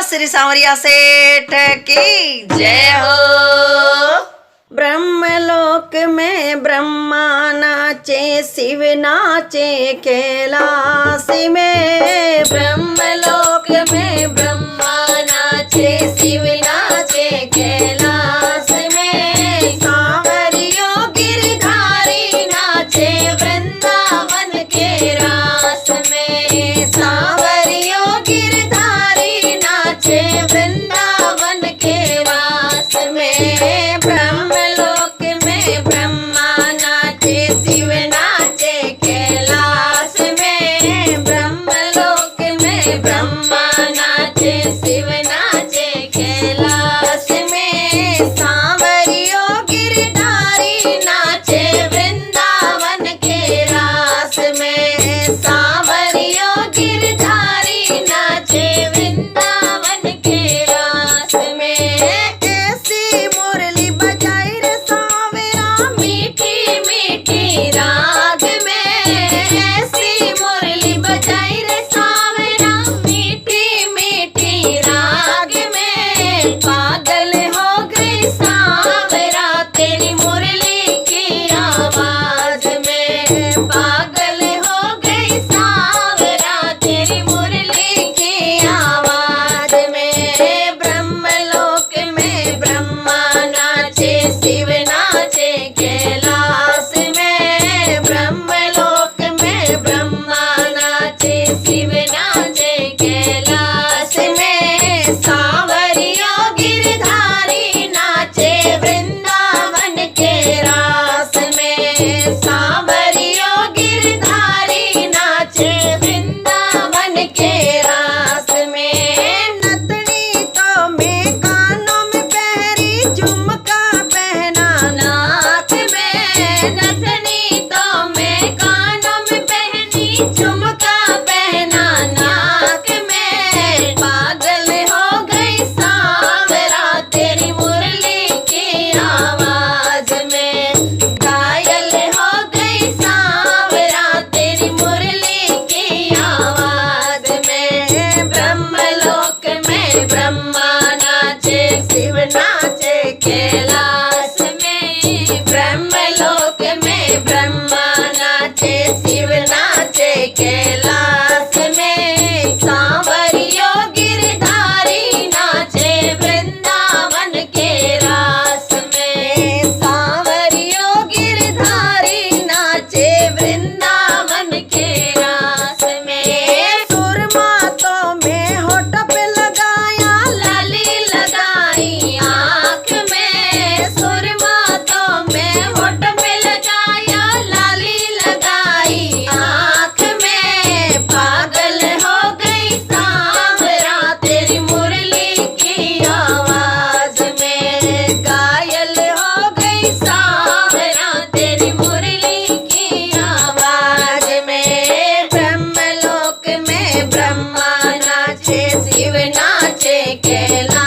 श्री सांवरिया सेठ की जय हो। ब्रह्मलोक में ब्रह्मा नाचे, शिव नाचे कैलाश में। ब्रह्मलोक में ब्रह्मा नाचे, शिव नाचे कैलाश में। सांवरियो गिरधारी नाचे वृंदावन के रास में। सांवरियो गिरधारी नाचे वृंदावन के रास में। ब्रह्मलोक में ब्रह्मा नाचे, शिव नाचे कैलाश में। ब्रह्मलोक में ब्रह्मा नाचे, शिव नाचे कैलाश में। सांवरियो गिरधारी नाचे वृंदावन के रास में। सांवरियो गिरधारी नाचे वृंदावन के रास में। ऐसी मुरली बजाई रे सांवरा, मीठी मीठी राग में। ऐसी मुरली बजाई रे सांवरा, मीठी मीठी राग में। पागल हो गई सांवरा तेरी मुरली की आवाज में। पागल हो गई सांवरा तेरी मुरली की आवाज में। ब्रह्मलोक में ब्रह्मा नाचे, शिव नाचे कैलाश में। ब्रह्मलोक में ब्रह्मा नाचे, शिव नाचे कैलाश में। सांवरियो गिरधारी नाचे वृंदावन के रास में। सांवरियो गिरधारी नाचे वृंदावन के रास में। नथनी तो में कानों में पहरी, झुमका पहना नाक में। नथनी तो मैं कानों में पहनी, झुमका पहना नाक में। पागल हो गई सांवरा तेरी मुरली की आवाज में। घायल हो गई सांवरा तेरी मुरली की आवाज में। ब्रह्मलोक में ब्रह्मा नाचे, शिव नाचे कैलाश में। ब्रह्मलोक में ब्रह्मा नाचे, शिव नाचे कैलाश में। सांवरियो गिरधारी नाचे वृंदावन के रास में। सांवरियो गिरधारी नाचे वृंदावन के रास में। सुरमा तो में होठ पे लगाया, लाली लगाई आँख में। सुरमा तो मैं होठ पे लगाया, लाली लगाई आँख में। पागल हो गई सांवरा तेरी मुरली की आवाज में। घायल हो गई सांवरा तेरी मुरली की आवाज में। ब्रह्मलोक में ब्रह्मा नाचे, शिव नाचे कैलाश